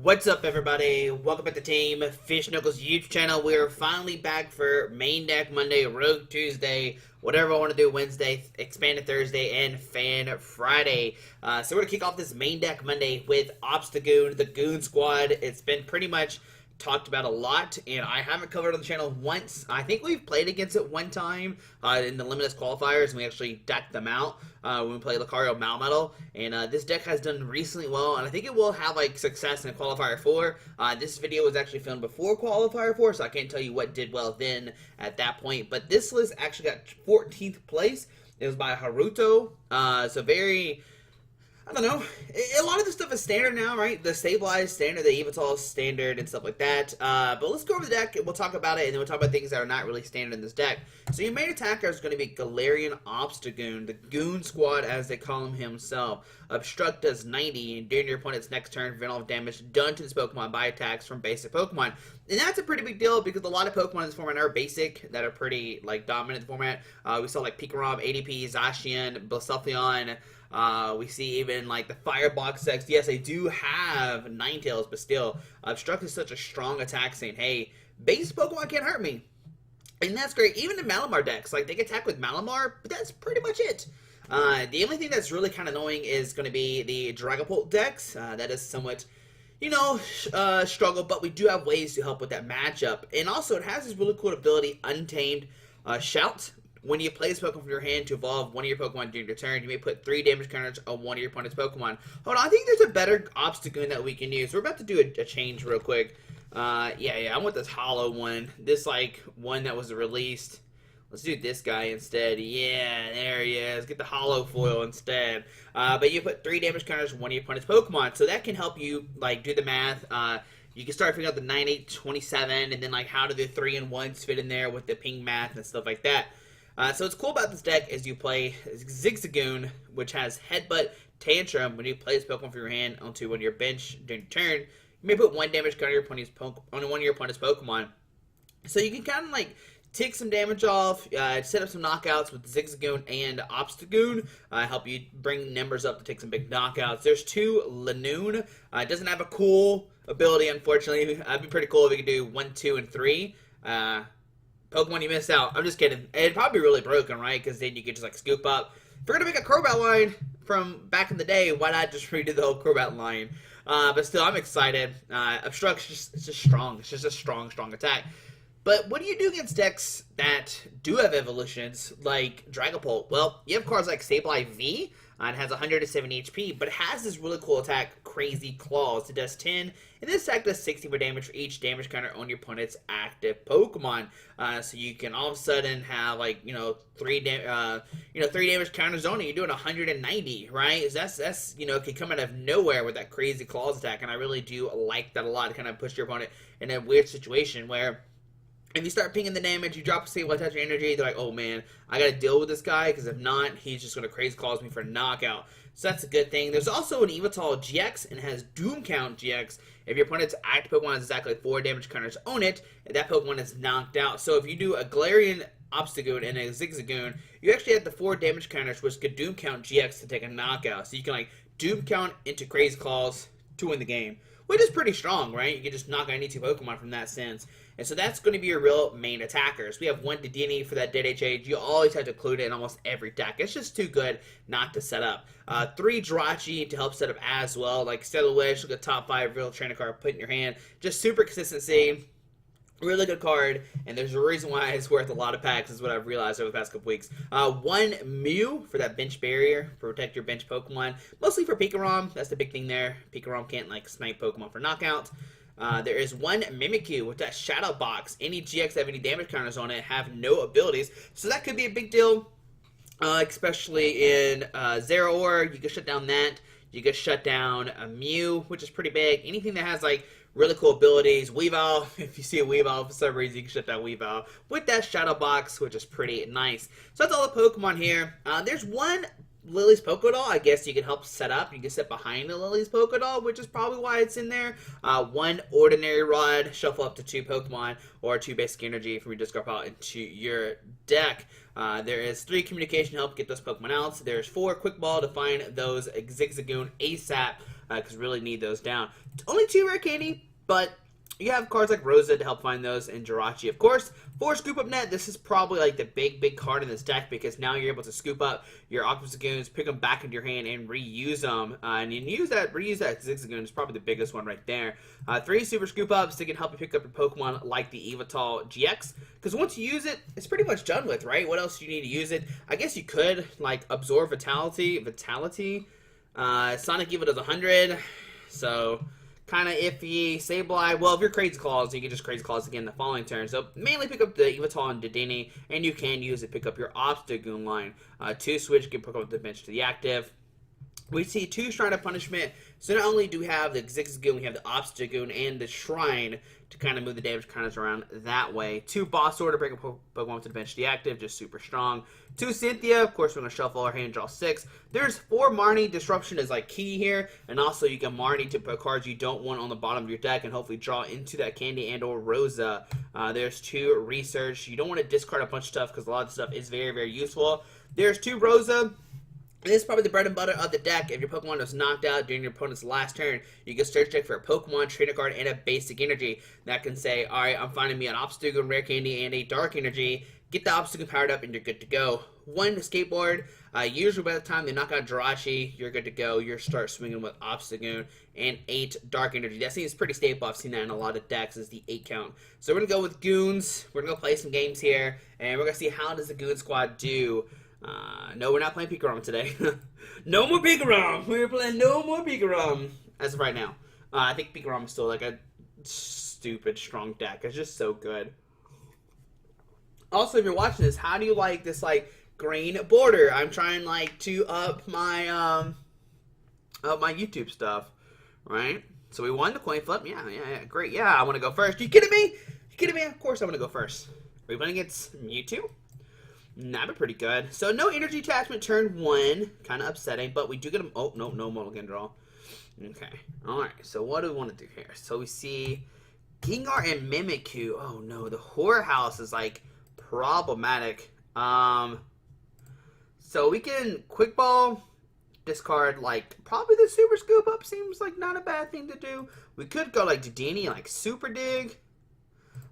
What's up, everybody? Welcome back to Team Fish Knuckles YouTube channel. We're finally back for Main Deck Monday, Rogue Tuesday, whatever I want to do Wednesday, Expanded Thursday, and Fan Friday. So we're going to kick off this Main Deck Monday with Obstagoon, the Goon Squad. It's been pretty much talked about a lot, and I haven't covered it on the channel once. I think we've played against it one time in the Limitless qualifiers, and we actually decked them out when we played Lucario Malmetal. And this deck has done recently well, and I think it will have like success in qualifier 4. This video was actually filmed before qualifier 4, so I can't tell you what did well then at that point. But this list actually got 14th place. It was by Haruto, so very, I don't know. A lot of the stuff is standard now, right? The Sableye is standard, the Yveltal is standard, and stuff like that. But let's go over the deck, and we'll talk about it, and then we'll talk about things that are not really standard in this deck. So your main attacker is going to be Galarian Obstagoon, the Goon Squad, as they call him himself. Obstruct does 90, and during your opponent's next turn, prevent all damage done to this Pokemon by attacks from basic Pokemon. And that's a pretty big deal, because a lot of Pokemon in this format are basic, that are pretty, like, dominant in the format. We saw, like, Pikarom, ADP, Zacian, Blacephalon. We see even like the Firebox decks. Yes, they do have Ninetales, but still, Obstruct is such a strong attack saying, hey, base Pokemon can't hurt me. And that's great. Even the Malamar decks, like they can attack with Malamar, but that's pretty much it. The only thing that's really kind of annoying is going to be the Dragapult decks. That is somewhat, you know, struggle, but we do have ways to help with that matchup. And also, it has this really cool ability, Untamed Shout. When you play this Pokemon from your hand to evolve one of your Pokemon during your turn, you may put 3 damage counters on one of your opponent's Pokemon. Hold on, I think there's a better Obstagoon that we can use. We're about to do a change real quick. Yeah, I want this hollow one. This, like, one that was released. Let's do this guy instead. Yeah, there he is. Get the hollow foil instead. But you put 3 damage counters on one of your opponent's Pokemon. So that can help you, like, do the math. You can start figuring out the 9, 8, 27, and then, like, how do the 3 and 1s fit in there with the ping math and stuff like that. So what's cool about this deck is you play Zigzagoon, which has Headbutt, Tantrum. When you play this Pokemon from your hand onto one of your bench during your turn, you may put 1 damage counter on one of your opponent's Pokemon. So you can kind of like take some damage off, set up some knockouts with Zigzagoon and Obstagoon, help you bring numbers up to take some big knockouts. There's 2 Linoone. It doesn't have a cool ability, unfortunately. It'd be pretty cool if we could do 1, 2, and 3. Pokemon you missed out. I'm just kidding. It'd probably be really broken, right? Because then you could just like scoop up. If we're going to make a Crobat line from back in the day, why not just redo the whole Crobat line? But still, I'm excited. Obstruct is just strong. It's just a strong attack. But what do you do against decks that do have evolutions, like Dragapult? Well, you have cards like Sableye V. It has 170 HP, but it has this really cool attack, Crazy Claws. It does 10, and this attack does 60 more damage for each damage counter on your opponent's active Pokemon. So you can all of a sudden have like 3 damage counters on it. You're doing 190, right? So that's can come out of nowhere with that Crazy Claws attack, and I really do like that a lot. It kind of puts your opponent in a weird situation where, if you start pinging the damage, you drop a Sableye touch your energy, they're like, oh man, I gotta deal with this guy, because if not, he's just gonna Crazy Claws me for a knockout. So that's a good thing. There's also an Yveltal-GX, and it has Doom Count GX. If your opponent's active Pokemon has exactly 4 damage counters on it, and that Pokemon is knocked out. So if you do a Galarian Obstagoon and a Zigzagoon, you actually have the 4 damage counters, which could Doom Count GX to take a knockout. So you can like Doom Count into Crazy Claws to win the game, which is pretty strong, right? You can just knock out any 2 Pokemon from that sense. And so that's going to be your real main attackers. We have 1 Dedenne for that Dead HH. You always have to include it in almost every deck. It's just too good not to set up. 3 Jirachi to help set up as well. Like Stellar Wish, look at top 5 real trainer card, put in your hand. Just super consistency. Really good card, and there's a reason why it's worth a lot of packs, is what I've realized over the past couple weeks. 1 Mew for that bench barrier, protect your bench Pokemon. Mostly for Pikarom, that's the big thing there. Pikarom can't like snipe Pokemon for knockout. There is 1 Mimikyu with that Shadow Box. Any GX that have any damage counters on it have no abilities, so that could be a big deal, especially in Zeraora. You can shut down that. You can shut down a Mew, which is pretty big. Anything that has like really cool abilities. Weavile, if you see a Weavile for some reason, you can shut down Weavile with that Shadow Box, which is pretty nice. So that's all the Pokemon here. There's 1 Lily's Pokédoll, I guess you can help set up. You can sit behind the Lily's Pokédoll, which is probably why it's in there. 1 Ordinary Rod, shuffle up to 2 Pokemon, or 2 basic energy from your discard pile into your deck. There is 3 Communication help, get those Pokemon out. There's 4 Quick Ball to find those Zigzagoon ASAP. because really need those down. Only 2 Rare Candy, but you have cards like Rosa to help find those, and Jirachi, of course. For Scoop Up Net, this is probably like the big card in this deck, because now you're able to scoop up your Obstagoons, pick them back into your hand, and reuse them. And you reuse that Zigzagoon is probably the biggest one right there. 3 Super Scoop Ups that can help you pick up your Pokemon like the Yveltal-GX, because once you use it, it's pretty much done with, right? What else do you need to use it? I guess you could, like, absorb Vitality. Sonic Evo does 100, so kind of iffy. Sableye, well, if you're Crazy Claws, you can just Crazy Claws again the following turn. So mainly pick up the Yveltal and Dedenne, and you can use it to pick up your Obstagoon line. 2 switch, you can pick up the bench to the active. We see 2 Shrine of Punishment, so not only do we have the Zigzagoon, we have the Obstagoon and the Shrine to kind of move the damage counters around that way. 2 Boss Order, bring a Pokemon to the bench to the active, just super strong. 2 Cynthia, of course we're going to shuffle our hand, draw 6. There's 4 Marnie, Disruption is like key here, and also you can Marnie to put cards you don't want on the bottom of your deck and hopefully draw into that Candy and or Rosa. There's 2 Research, you don't want to discard a bunch of stuff because a lot of stuff is very useful. There's 2 Rosa. This is probably the bread and butter of the deck. If your Pokemon was knocked out during your opponent's last turn, you can search deck for a Pokemon, trainer card, and a basic energy. That can say, alright, I'm finding me an Obstagoon, Rare Candy, and a Dark Energy. Get the Obstagoon powered up, and you're good to go. 1 Escape Board. Usually by the time they knock out Jirachi, you're good to go. You start swinging with Obstagoon. And 8 Dark Energy. That seems pretty staple. I've seen that in a lot of decks, is the 8 count. So we're going to go with Goons. We're going to go play some games here, and we're going to see how does the Goon squad do. No, we're not playing Pikarom today. No more Pikarom! We're playing no more Pikarom as of right now. I think Pikarom is still like a stupid strong deck. It's just so good. Also, if you're watching this, how do you like this like green border? I'm trying like to up my YouTube stuff, right? So we won the coin flip. Yeah, great. Yeah, I want to go first. You kidding me? You kidding me? Of course I want to go first. Are we playing against Mewtwo? That'd be pretty good. So no energy attachment turn 1. Kind of upsetting, but we do get them. Oh, no mulligan draw. Okay. Alright, so what do we want to do here? So we see Gengar and Mimikyu. Oh no, the Horror House is like problematic. So we can Quick Ball, discard like probably the Super Scoop Up seems like not a bad thing to do. We could go like Dedenne, like Super Dig.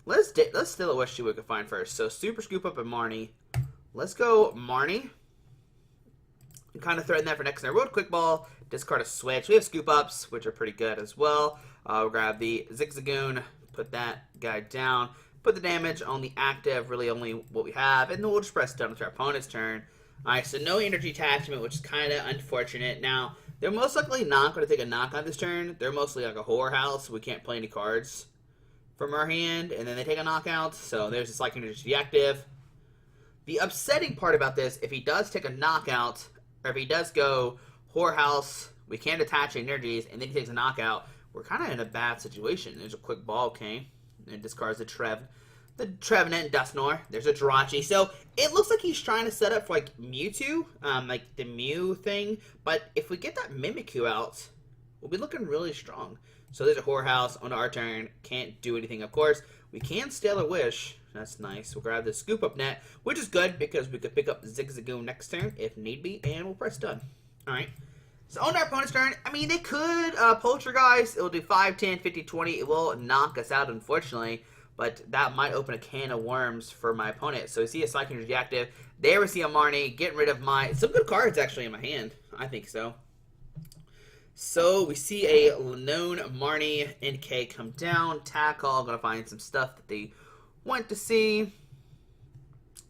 Let's still wish we could find first. So Super Scoop Up and Marnie. Let's go Marnie. And kind of threaten that for next turn. Road Quick Ball, discard a switch. We have Scoop Ups, which are pretty good as well. We'll grab the Zigzagoon, put that guy down, put the damage on the active, really only what we have, and then we'll just press done with our opponent's turn. Alright, so no energy attachment, which is kind of unfortunate. Now, they're most likely not going to take a knockout this turn. They're mostly like a Horror House, so we can't play any cards from our hand, and then they take a knockout, so there's a Psychic Energy to the active. The upsetting part about this, if he does take a knockout, or if he does go Horror House, we can't attach energies, and then he takes a knockout, we're kind of in a bad situation. There's a Quick Ball, okay, and discards the Trevenant and Dusknoir. There's a Jirachi. So it looks like he's trying to set up for like Mewtwo, like the Mew thing, but if we get that Mimikyu out, we'll be looking really strong. So there's a Horror House on our turn. Can't do anything, of course. We can Stellar Wish. That's nice. We'll grab the Scoop Up Net, which is good because we could pick up Zigzagoon next turn if need be, and we'll press done. Alright. So on our opponent's turn, I mean, they could Poltergeist. It'll do 5, 10, 50, 20. It will knock us out, unfortunately, but that might open a can of worms for my opponent. So we see a Psychic Energy active. There we see a Marnie. Getting rid of some good cards, actually, in my hand. I think so. So we see a Linoone, Marnie, NK come down. Tackle. Gonna find some stuff that they want to see.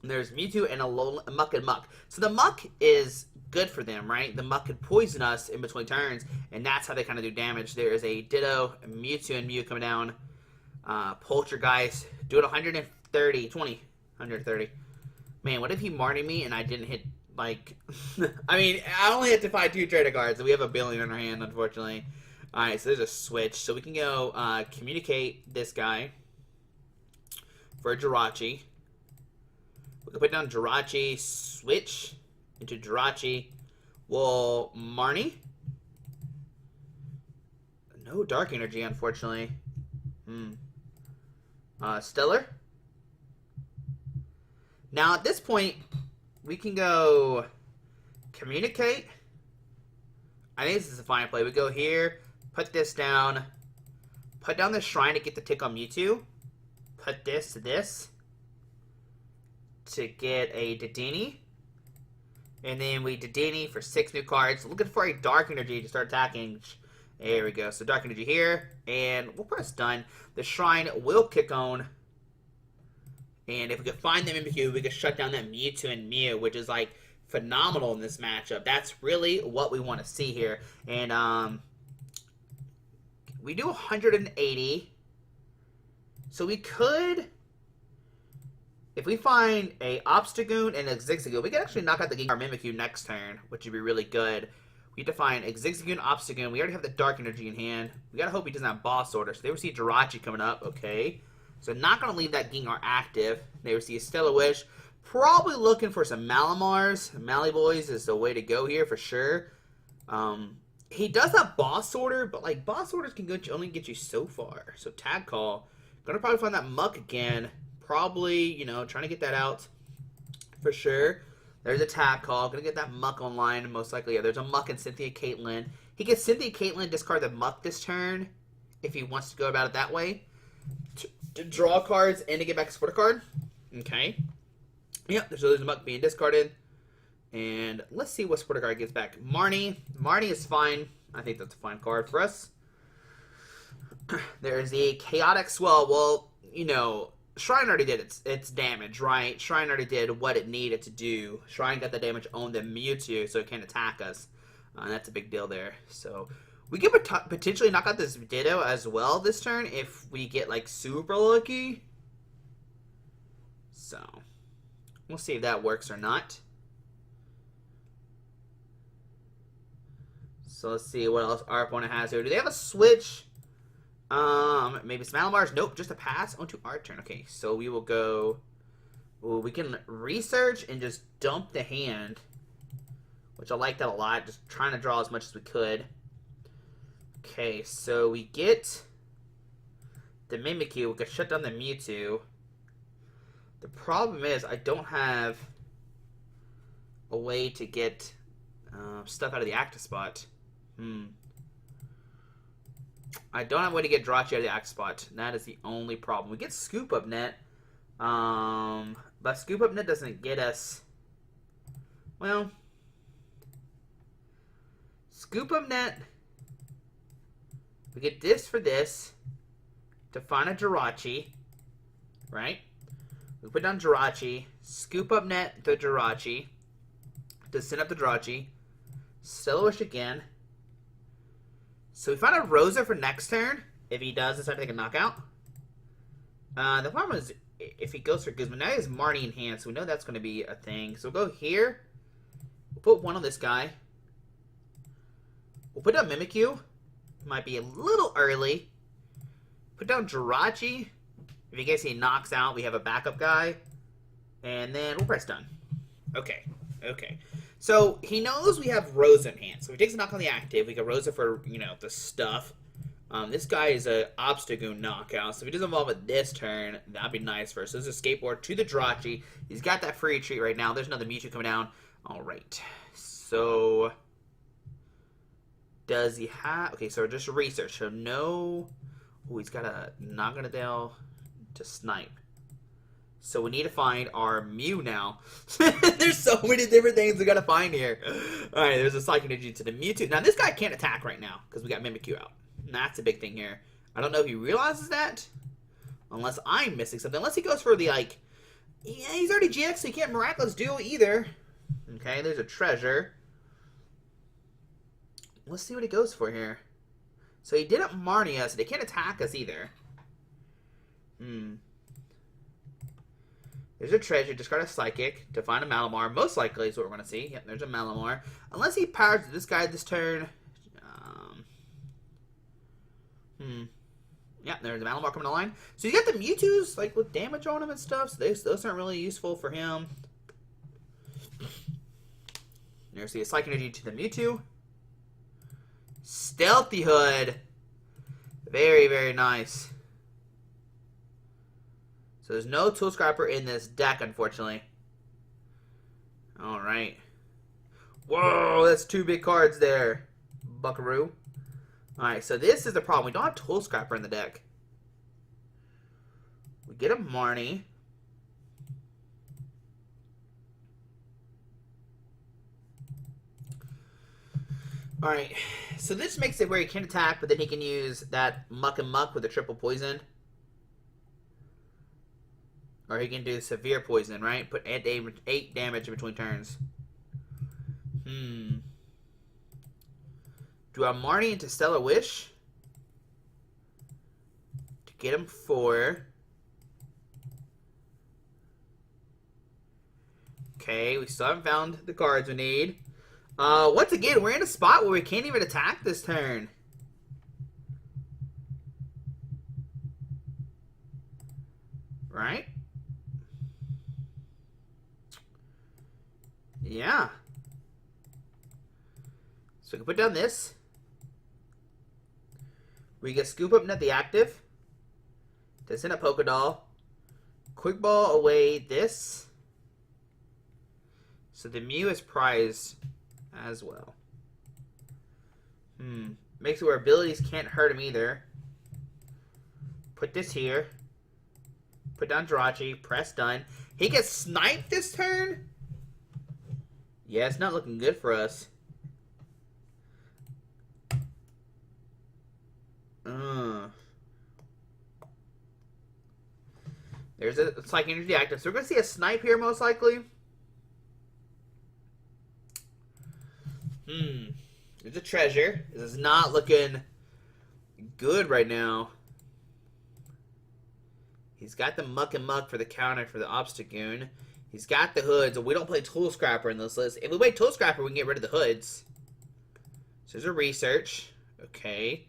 And there's Mewtwo and a Muck and Muck. So the Muck is good for them, right? The Muck could poison us in between turns, and that's how they kind of do damage. There is a Ditto, a Mewtwo and Mew coming down. Poltergeist, do it 130. Man, what if he Marnie me and I didn't hit, like... I mean, I only had to find 2 trader cards, and we have a billion in our hand, unfortunately. Alright, so there's a switch. So we can go communicate this guy for Jirachi. We can put down Jirachi, switch into Jirachi. We'll Marnie. No Dark Energy, unfortunately. Stellar. Now, at this point, we can go communicate. I think this is a fine play. We go here, put this down, put down the Shrine to get the tick on Mewtwo, put this to this to get a Dedenne, and then we Dedenne for 6 new cards. Looking for a Dark Energy to start attacking. There we go. So Dark Energy here, and we'll press done. The Shrine will kick on, and if we could find the Mimikyu, we could shut down that Mewtwo and Mew, which is like phenomenal in this matchup. That's really what we want to see here. And we do 180, so we could, if we find a Obstagoon and a Zigzagoon, we can actually knock out the Gengar Mimikyu next turn, which would be really good. We need to find a Zigzagoon, Obstagoon. We already have the Dark Energy in hand. We gotta hope he doesn't have Boss Order. So they will see Jirachi coming up. Okay. So not gonna leave that Gengar active. They will see a Stellar Wish. Probably looking for some Malamars. Mallyboys is the way to go here for sure. He does have Boss Order, but like Boss Orders can only get you so far. So Tag Call. Gonna probably find that Muck again. Probably, you know, trying to get that out for sure. There's a Tag Call. Gonna get that Muck online, most likely. Yeah, there's a Muck and Cynthia Caitlyn. He gets Cynthia Caitlyn, discard the Muck this turn, if he wants to go about it that way. To draw cards and to get back a support card. Okay. Yep, so there's a Muck being discarded. And let's see what support card gets back. Marnie. Marnie is fine. I think that's a fine card for us. There's the Chaotic Swell. Well, you know, Shrine already did its damage, right? Shrine already did what it needed to do. Shrine got the damage on the Mewtwo, so it can't attack us. And that's a big deal there. So we could potentially knock out this Ditto as well this turn if we get, like, super lucky. So we'll see if that works or not. So let's see what else our opponent has here. Do they have a switch? Maybe some Malamars? Nope, just a pass onto our turn. Okay, so we will go. Ooh, we can research and just dump the hand, which I like that a lot. Just trying to draw as much as we could. Okay, so we get the Mimikyu. We can shut down the Mewtwo. The problem is I don't have a way to get stuff out of the active spot. I don't have a way to get Jirachi out of the active spot. That is the only problem. We get Scoop Up Net. But Scoop Up Net doesn't get us. Well, Scoop Up Net. We get this for this. To find a Jirachi. Right? We put down Jirachi. Scoop Up Net the Jirachi. To send up the Jirachi. Stellar Wish again. So we find a Rosa for next turn. If he does decide to take a knockout. The problem is if he goes for Goons. But now he has Marnie in hand. So we know that's going to be a thing. So we'll go here. We'll put one on this guy. We'll put down Mimikyu. Might be a little early. Put down Jirachi. If you guys see he knocks out, we have a backup guy. And then we'll press done. Okay. Okay. So he knows we have Rosa in hand. So if he takes a knock on the active, we get Rosa for, you know, the stuff. This guy is a Obstagoon knockout. So if he doesn't evolve it this turn, that'd be nice for us. So this is a skateboard to the Jirachi. He's got that free retreat right now. There's another Mewtwo coming down. Alright. So does he have... Okay, so just research. So no... Oh, he's got a Naganadale to snipe. So we need to find our Mew now. There's so many different things we gotta find here. Alright, there's a Psychic Energy to the Mewtwo. Now, this guy can't attack right now, because we got Mimikyu out. And that's a big thing here. I don't know if he realizes that. Unless I'm missing something. Unless he goes for the, like... Yeah, he's already GX, so he can't Miraculous Duo either. Okay, there's a treasure. Let's see what he goes for here. So he didn't Marnie us, so they can't attack us either. There's a treasure. Discard a Psychic to find a Malamar. Most likely is what we're going to see. Yep, there's a Malamar. Unless he powers this guy this turn. Yeah, there's a Malamar coming to line. So you got the Mewtwo's like with damage on him and stuff. So those aren't really useful for him. There's the Psychic Energy to the Mewtwo. Stealthy Hood. Very, very nice. So there's no Tool Scrapper in this deck, unfortunately. Alright. Whoa, that's two big cards there. buckaroo. Alright, so this is the problem. We don't have Tool Scrapper in the deck. We get a Marnie. Alright, so this makes it where he can attack, but then he can use that Muck and Muck with a triple poison. Or he can do severe poison, right? Put 8 damage in between turns. Do I Marnie into Stellar Wish? To get him 4. Okay, we still haven't found the cards we need. Once again, we're in a spot where we can't even attack this turn. Right? Yeah. So we can put down this. We get Scoop Up Net the active. To send a Pokédoll. Quick Ball away this. So the Mew is prized as well. Makes it where abilities can't hurt him either. Put this here. Put down Jirachi. Press done. He gets sniped this turn? Yeah, it's not looking good for us. There's a Psychic Energy active. So we're going to see a snipe here most likely. There's a treasure. This is not looking good right now. He's got the Muck and Muck for the counter for the Obstagoon. He's got the hoods. We don't play Tool Scrapper in this list. If we play Tool Scrapper, we can get rid of the hoods. So there's a research. Okay.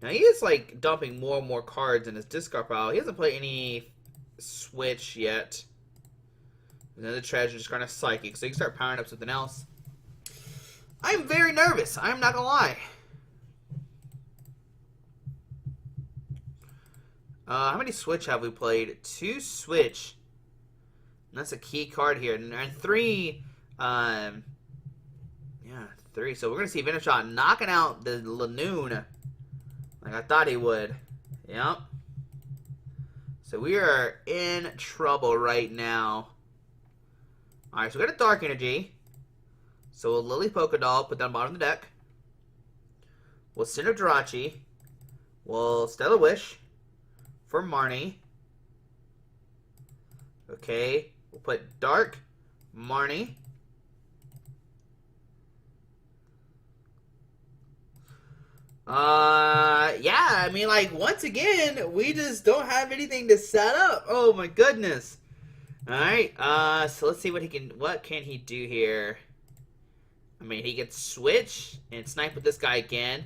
Now he is like dumping more and more cards in his discard pile. He hasn't played any Switch yet. Another treasure, just kind of Psychic. So you can start powering up something else. I'm very nervous. I'm not gonna lie. How many Switch have we played? 2 Switch. And that's a key card here. And 3, yeah, 3. So we're gonna see Venishot knocking out the Linoone like I thought he would. Yep. So we are in trouble right now. Alright, so we got a Dark Energy. So we'll Lillie Pokédoll, put down bottom of the deck. We'll send a Jirachi. We'll Stellar Wish for Marnie. Okay, we'll put Dark, Marnie. Yeah, I mean, like, once again, we just don't have anything to set up. Oh my goodness. Alright, so let's see what can he do here. I mean, he can switch and snipe with this guy again.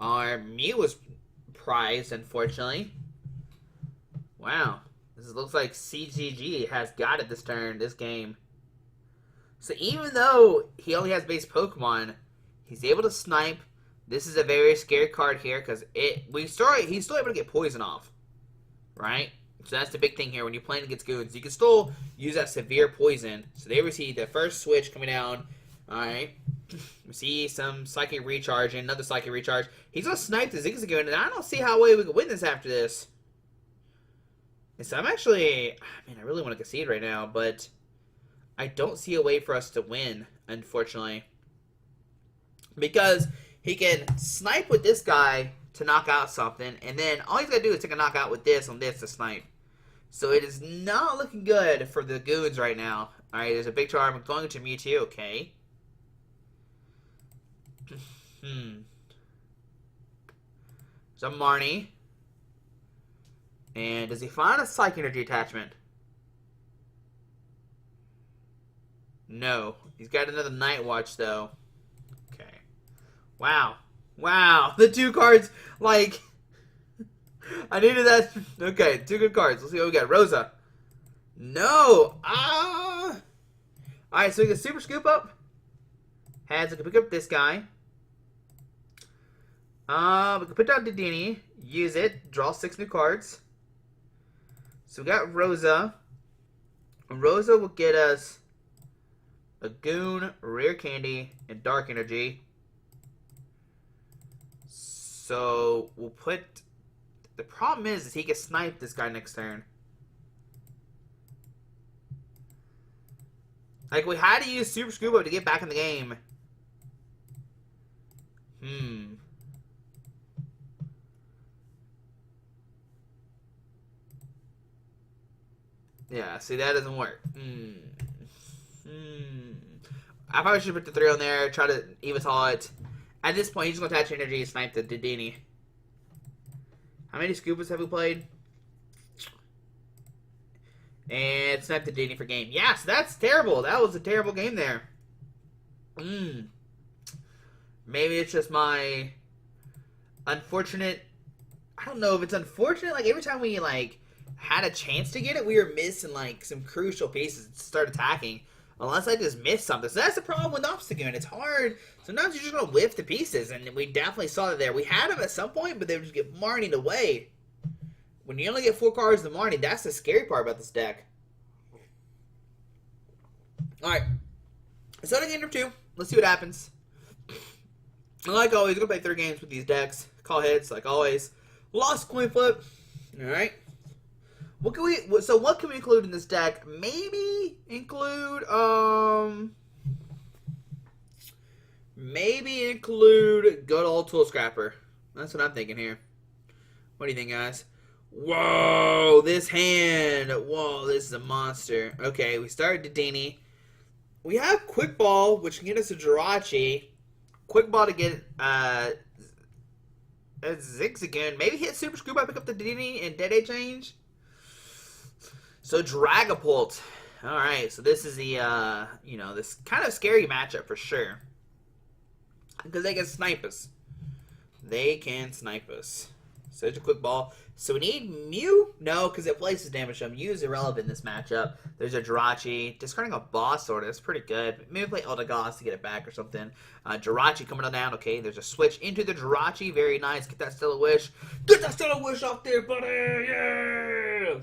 Our Mew was prized, unfortunately. Wow. This looks like CGG has got it this game. So even though he only has base Pokemon, he's able to snipe. This is a very scary card here because he's still able to get poison off. Right? So that's the big thing here. When you're playing against Goons, you can still use that severe poison. So they receive the first switch coming down. Alright. We see some Psychic Recharge and another Psychic Recharge. He's going to snipe the Zigzagoon, and I don't see how we can win this after this. And so I'm actually... I mean, I really want to concede right now, but I don't see a way for us to win, unfortunately. Because he can snipe with this guy to knock out something, and then all he's got to do is take a knockout with this on this to snipe. So it is not looking good for the Goons right now. Alright, there's a big charm going into Mewtwo, okay. There's a Marnie. And does he find a Psychic Energy attachment? No. He's got another Night Watch, though. Okay. Wow. Wow. The 2 cards, like... I needed that. Okay, 2 good cards. Let's see what we got. Rosa. No. Alright, so we get Super Scoop Up. Heads, we can pick up this guy. We can put down Dedenne. Use it. Draw 6 new cards. So we got Rosa. Rosa will get us a Goon, Rare Candy, and Dark Energy. So we'll put... The problem is he can snipe this guy next turn. Like, we had to use Super Scoop Up to get back in the game. Yeah, see, that doesn't work. I probably should put the 3 on there, try to Yveltal it. At this point, he's just going to attach energy and snipe the Dedenne. How many Scoopas have we played? And snipe the Dedenne for game. Yeah, so that's terrible. That was a terrible game there. Maybe it's just my unfortunate... I don't know if it's unfortunate. Like, every time we, like, had a chance to get it, we were missing, like, some crucial pieces to start attacking. Unless I just missed something. So that's the problem with Obstagoon. It's hard. Sometimes you're just going to whiff the pieces. And we definitely saw that there. We had them at some point, but they would just get Marnied away. When you only get 4 cards to Marnie, that's the scary part about this deck. Alright. Start game number 2. Let's see what happens. And like always, we're going to play 3 games with these decks. Call heads, like always. Lost coin flip. Alright. What can we include in this deck? Maybe include good old Tool Scrapper. That's what I'm thinking here. What do you think, guys? Whoa, this hand. Whoa, this is a monster. Okay, we started Dedenne. We have Quick Ball, which can get us a Jirachi. Quick Ball to get a Zigzagoon. Maybe hit Super Scoop Up, pick up the Dedenne and Dedenne change. So Dragapult. Alright, so this is the, this kind of scary matchup for sure. Because they can snipe us. They can snipe us. Such a Quick Ball. So we need Mew? No, because it places damage. So Mew is irrelevant in this matchup. There's a Jirachi. Discarding a Boss Sword. That's pretty good. Maybe play Eldegoss to get it back or something. Jirachi coming on down. Okay, there's a switch into the Jirachi. Very nice. Get that Stellar Wish. Get that Stellar Wish off there, buddy! Yeah!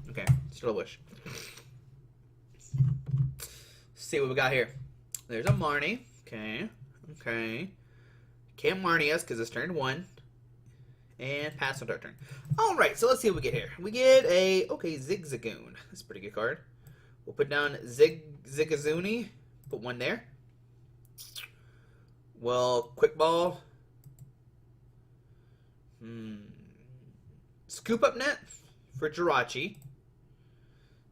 Okay, Stellar Wish. Let's see what we got here. There's a Marnie. Okay. Okay. Can't Marnie us because it's turn 1. And pass on our turn. Alright, so let's see what we get here. We get a, Zigzagoon. That's a pretty good card. We'll put down Zigzagoony. Put 1 there. Well, Quick Ball. Scoop Up Net for Jirachi.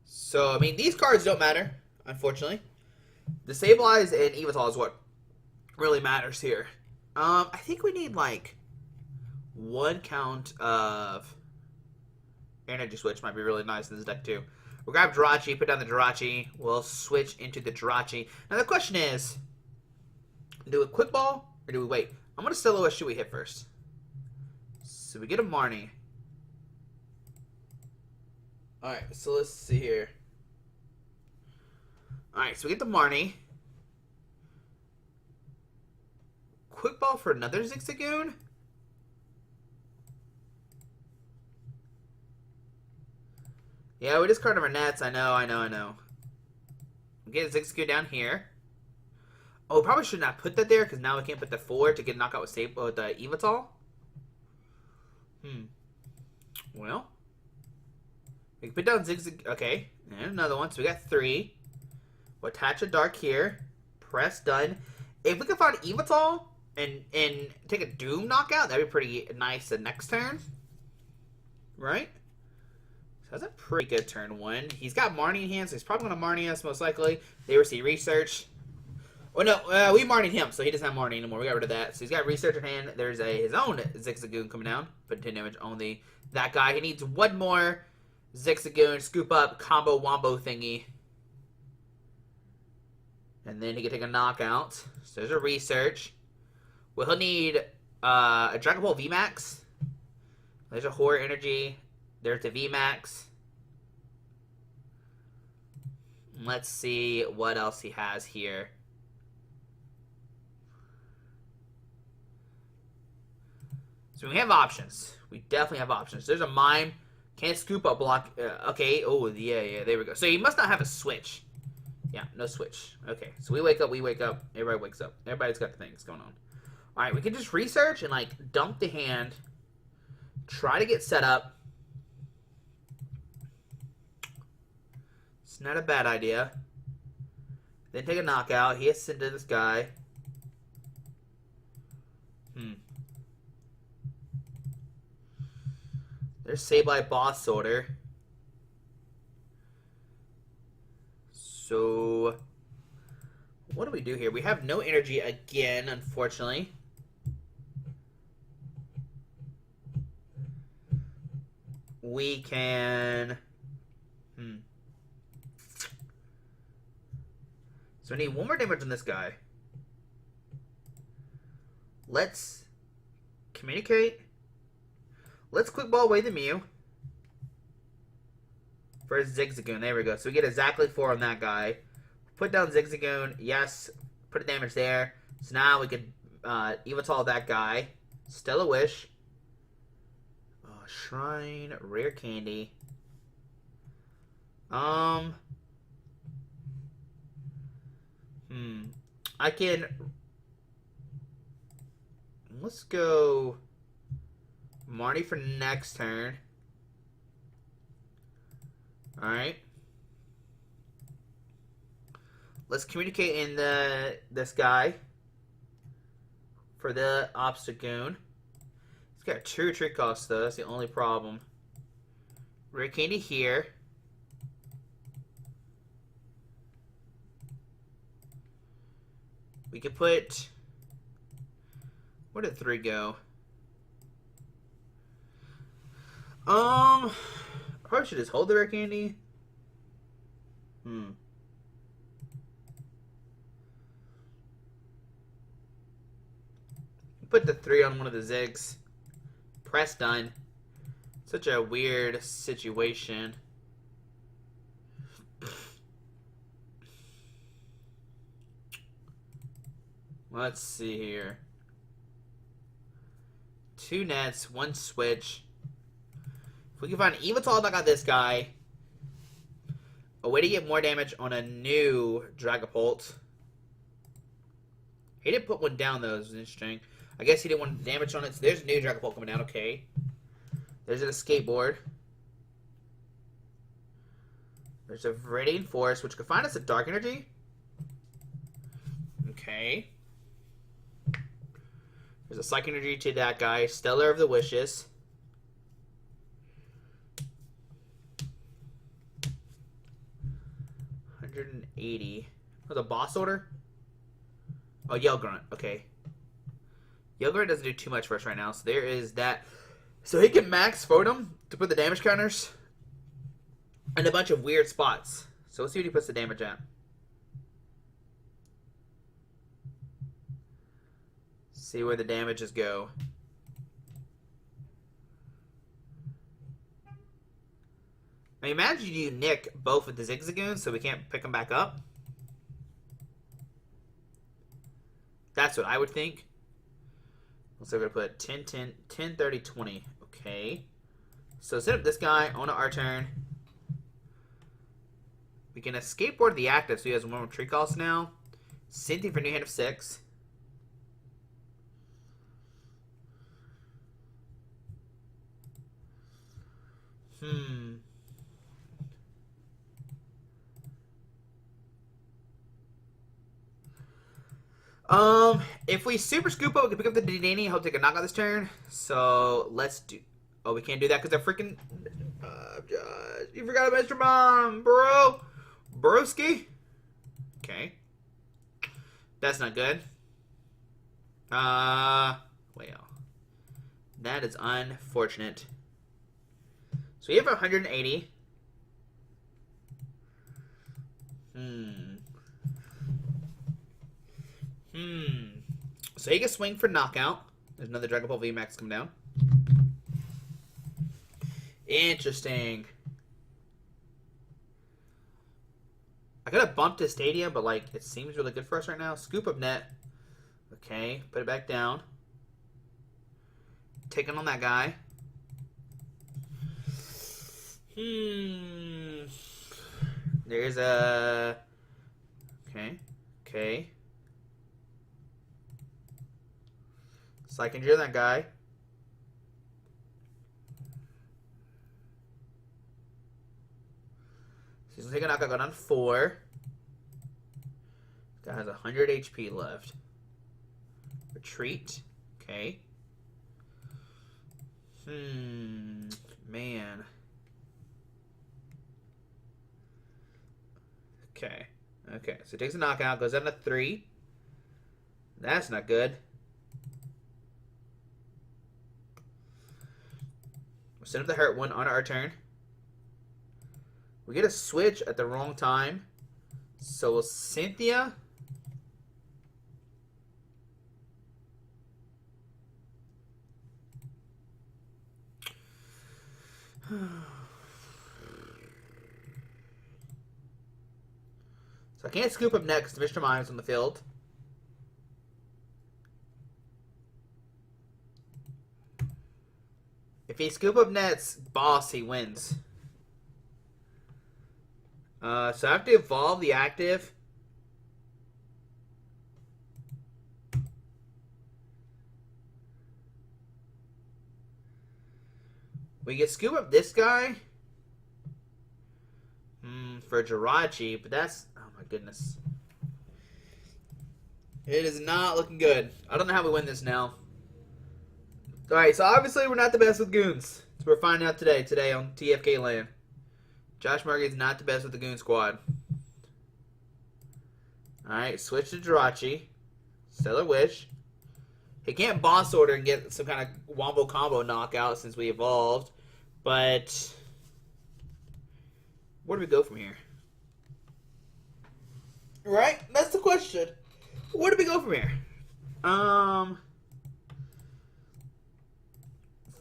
So, I mean, these cards don't matter, unfortunately. The Sableye and Yveltal is what really matters here. I think we need, like, 1 count of Energy Switch. Might be really nice in this deck, too. We'll grab Jirachi, put down the Jirachi. We'll switch into the Jirachi. Now, the question is, do we Quick Ball or do we wait? I'm going to sell what should we hit first. So, we get a Marnie. Alright, so let's see here. Alright, so we get the Marnie. Quick Ball for another Zigzagoon? Yeah, we discarded our nets. I know. Get a Zigzagoon down here. Oh, probably should not put that there because now we can't put the 4 to get knockout with the Yveltal. Well, we can put down Zigzag. Okay, and another one. So we got 3. We'll attach a Dark here. Press done. If we can find Yveltal and take a Doom knockout, that'd be pretty nice the next turn. Right? So that's a pretty good turn 1. He's got Marnie in hand, so he's probably going to Marnie us most likely. They receive Research. Oh no, we Marnied him, so he doesn't have Marnie anymore. We got rid of that. So he's got Research in hand. There's his own Zigzagoon coming down. Put 10 damage on that guy. He needs 1 more Zigzagoon Scoop Up combo wombo thingy. And then he can take a knockout. So there's a Research. Well, he'll need a Dragon Ball VMAX. There's a Horror Energy. There's the VMAX. Let's see what else he has here. So we have options. We definitely have options. There's a Mime. Can't Scoop Up block. Okay. Oh, yeah. There we go. So he must not have a switch. Yeah, no switch. Okay. So we wake up. Everybody wakes up. Everybody's got the things going on. Alright, we can just research and, like, dump the hand. Try to get set up. It's not a bad idea. Then take a knockout. He has to send to this guy. There's Sableye Boss Order. So, what do we do here? We have no energy again, unfortunately. We can... So we need one more damage on this guy. Let's communicate. Let's quick ball away the Mew. For a Zigzagoon. There we go. So we get exactly 4 on that guy. Put down Zigzagoon. Yes. Put a damage there. So now we can Yveltal that guy. Stellar Wish. Shrine. Rare Candy. I can... Let's go... Marnie for next turn. Alright. Let's communicate in this guy. For the Obstagoon. He's got 2 trick costs though, that's the only problem. Rare Candy here. We could put... Where did 3 go? Probably should just hold the Rare Candy. Put the 3 on one of the Zigs. Press done. Such a weird situation. Let's see here. 2 nets, 1 switch. If we can find Yveltal knock out this guy. A way to get more damage on a new Dragapult. He didn't put one down though, it was interesting. I guess he didn't want damage on it, so there's a new Dragapult coming down, okay. There's an Escape Board. There's a Viridian Force, which could find us a Dark Energy. Okay. There's a Psychic Energy to that guy. Stellar of the Wishes. $180. Oh, the boss order? Oh, Yell Grunt. Okay. Yell Grunt doesn't do too much for us right now, so there is that. So he can max Photom to put the damage counters in a bunch of weird spots. So let's see what he puts the damage at. See where the damages go. Now imagine you nick both with the Zigzagoon so we can't pick them back up. That's what I would think. So we're going to put 10, 10, 10, 30, 20. Okay. So set up this guy on our turn. We can Escape Board the active so he has 1 more tree cost now. Cynthia for new hand of 6. If we super scoop up, we can pick up the Dedenne. He'll take a knockout this turn. So let's do. Oh, we can't do that because they're freaking. You forgot about Mr. Bomb, bro. Broski. Okay. That's not good. Well, that is unfortunate. So we have 180. So he can swing for knockout. There's another Dragapult VMAX come down. Interesting. I gotta bump to Stadium, but like it seems really good for us right now. Scoop Up Net. Okay, put it back down. Taking on that guy. There's a... Okay. So I can drill that guy. So he's gonna take a knockout, go down to 4. Guy has 100 HP left. Retreat. Okay. Man. Okay. Okay. So he takes a knockout, goes down to 3. That's not good. We'll send up the hurt one on our turn. We get a switch at the wrong time. So will Cynthia. So I can't scoop up next. Mr. Mimes on the field. If he scoop up nets, boss, he wins. So I have to evolve the active. We get scoop up this guy. For Jirachi, but that's... Oh my goodness. It is not looking good. I don't know how we win this now. Alright, so obviously we're not the best with Goons. So we're finding out today on TFK land. Josh Markey's not the best with the Goon squad. Alright, switch to Jirachi. Stellar Wish. He can't boss order and get some kind of wombo combo knockout since we evolved. But where do we go from here? Right? That's the question. Where do we go from here?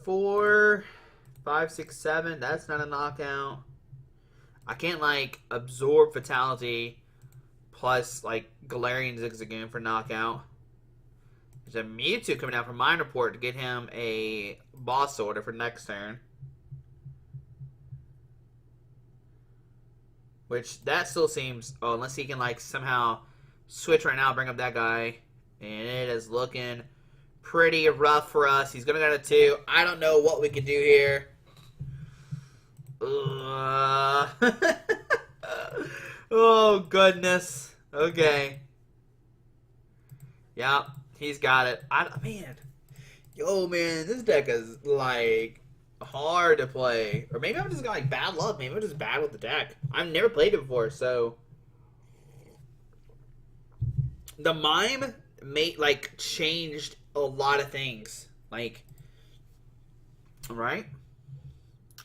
4, 5, 6, 7. That's not a knockout. I can't, like, absorb Fatality plus, like, Galarian Zigzagoon for knockout. There's a Mewtwo coming out from Mine Report to get him a boss order for next turn. Which, that still seems... Oh, unless he can, like, somehow switch right now, bring up that guy. And it is looking pretty rough for us. He's going to go to 2. I don't know what we can do here. Oh, goodness. Okay. Yeah, he's got it. Man. Yo, man, this deck is, like, hard to play. Or maybe I'm just got, like, bad luck. Maybe I'm just bad with the deck. I've never played it before, so... The Mime changed a lot of things. Like, right?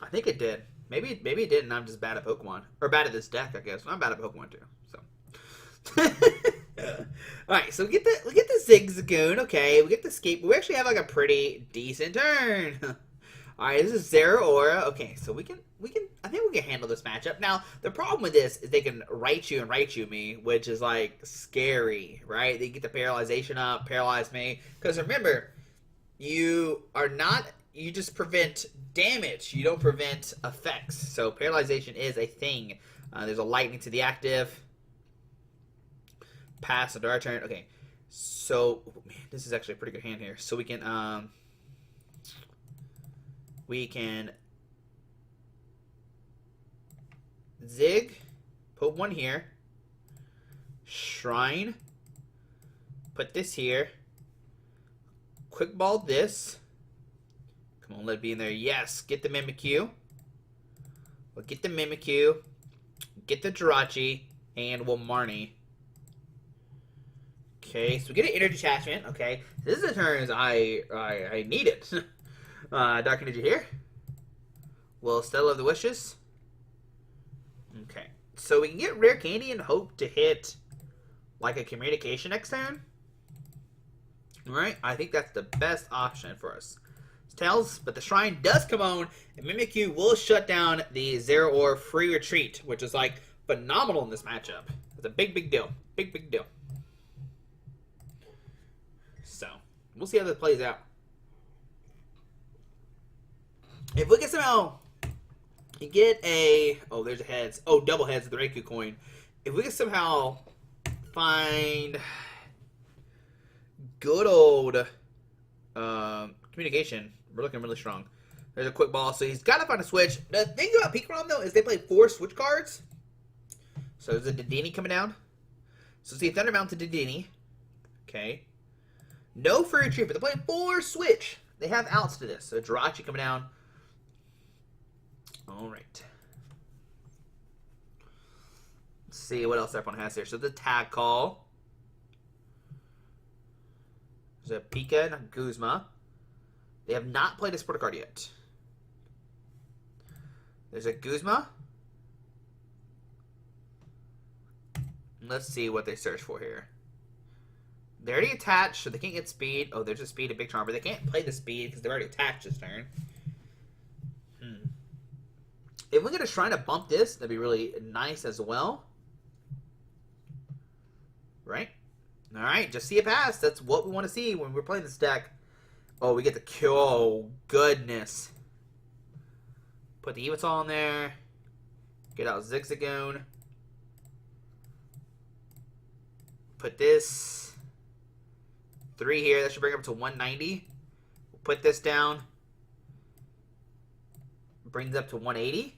I think it did. Maybe it didn't, and I'm just bad at Pokemon. Or bad at this deck, I guess. I'm bad at Pokemon, too. So. Alright, so we get the Zigzagoon. Okay, we get the Escape. We actually have, like, a pretty decent turn. Alright, this is Zero Aura. Okay, so I think we can handle this matchup. Now, the problem with this is they can write you me, which is, like, scary, right? They get the paralyzation up, paralyze me. Because remember, you just prevent damage. You don't prevent effects. So, paralyzation is a thing. There's a lightning to the active. Pass into our turn. Okay, so, man, this is actually a pretty good hand here. So, we can Zig, put one here, Shrine, put this here, Quick Ball this, come on, let it be in there, yes, get the Mimikyu, we'll get the Mimikyu, get the Jirachi, and we'll Marnie. Okay, so we get an Energy Attachment, okay, this is the turns I need it. Dark Energy here. We'll Stellar of the Wishes. Okay. So we can get Rare Candy and hope to hit like a Communication next turn. Alright, I think that's the best option for us. Tails, but the Shrine does come on, and Mimikyu will shut down the Zero Ore free retreat, which is like phenomenal in this matchup. It's a big deal. Big deal. So, we'll see how this plays out. If we can somehow get a... Oh, there's a heads. Oh, double heads of the Reiku coin. If we can somehow find good old Communication. We're looking really strong. There's a quick ball, so he's got to find a switch. The thing about Pikarom, though, is they play 4 switch cards. So there's a Dedenne coming down. So see, Thunder Mount to Dedenne. Okay. No free retreat, but they're playing 4 switch. They have outs to this. So Jirachi coming down. All right. Let's see what else everyone has here. So the tag call. There's a Pika and a Guzma. They have not played a Sport card yet. There's a Guzma. Let's see what they search for here. They're already attached, so they can't get speed. Oh, there's a speed, a big charm, but they can't play the speed because they're already attached this turn. If we get a Shrine to bump this, that'd be really nice as well. Right? Alright, just see it pass. That's what we want to see when we're playing this deck. Oh, we get the kill. Oh, goodness. Put the Yveltal in there. Get out Zigzagoon. Put this 3 here. That should bring up to 190. We'll put this down. Brings up to 180.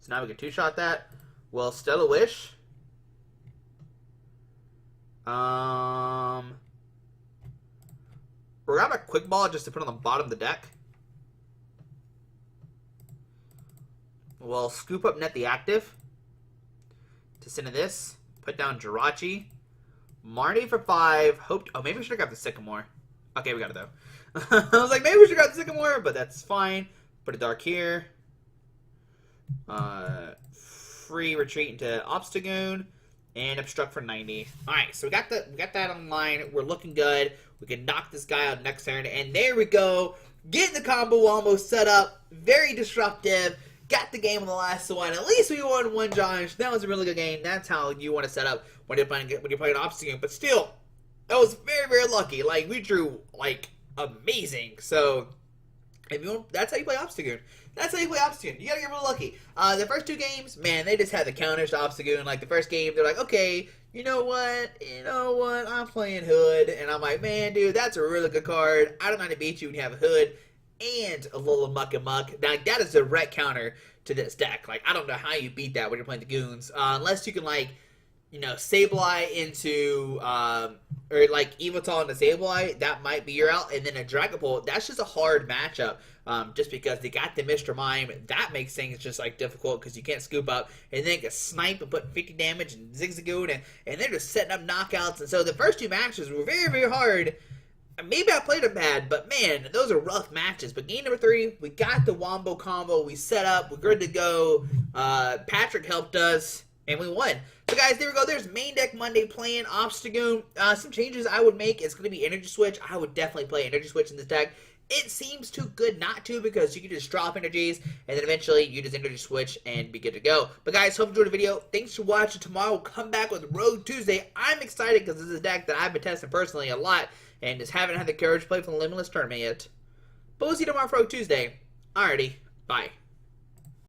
So now we can 2-shot that. Well, Stellar Wish. We're gonna have a quick ball just to put on the bottom of the deck. We'll Scoop Up Net the active. To send to this. Put down Jirachi. Marnie for 5. Hoped. Oh, maybe we should have got the Sycamore. Okay, we got it though. I was like, maybe we should have got the Sycamore, but that's fine. Put a Dark here. Free retreat into Obstagoon. And obstruct for 90. Alright, so we got that online. We're looking good. We can knock this guy out next turn. And there we go. Getting the combo almost set up. Very disruptive. Got the game on the last one. At least we won one, Josh. That was a really good game. That's how you want to set up when you're playing Obstagoon. But still, that was very, very lucky. Like, we drew, like, amazing. So, if you want, that's how you play Obstagoon. That's how you play Obstagoon. You gotta get real lucky. The first 2 games, man, they just had the counters to Obstagoon. Like, the first game, they're like, okay, you know what? I'm playing Hood. And I'm like, man, dude, that's a really good card. I don't know how to beat you when you have a Hood and a little Muck and Muck. Now, that is a direct counter to this deck. Like, I don't know how you beat that when you're playing the Goons. Unless you can, like, you know, Sableye into, or like Yveltal into Sableye, that might be your out. And then a Dragapult, that's just a hard matchup. Just because they got the Mr. Mime, that makes things just like difficult because you can't scoop up. And then they can snipe and put 50 damage and Zigzagoon, and they're just setting up knockouts. And so the first 2 matches were very, very hard. Maybe I played them bad, but man, those are rough matches. But game number 3, we got the Wombo combo. We set up. We're good to go. Patrick helped us, and we won. So guys, there we go. There's main deck Monday playing Obstagoon. Some changes I would make. It's going to be Energy Switch. I would definitely play Energy Switch in this deck. It seems too good not to because you can just drop energies and then eventually you just Energy Switch and be good to go. But guys, hope you enjoyed the video. Thanks for watching. Tomorrow we'll come back with Rogue Tuesday. I'm excited because this is a deck that I've been testing personally a lot and just haven't had the courage to play for the Limitless Tournament yet. But we'll see you tomorrow for Rogue Tuesday. Alrighty, bye.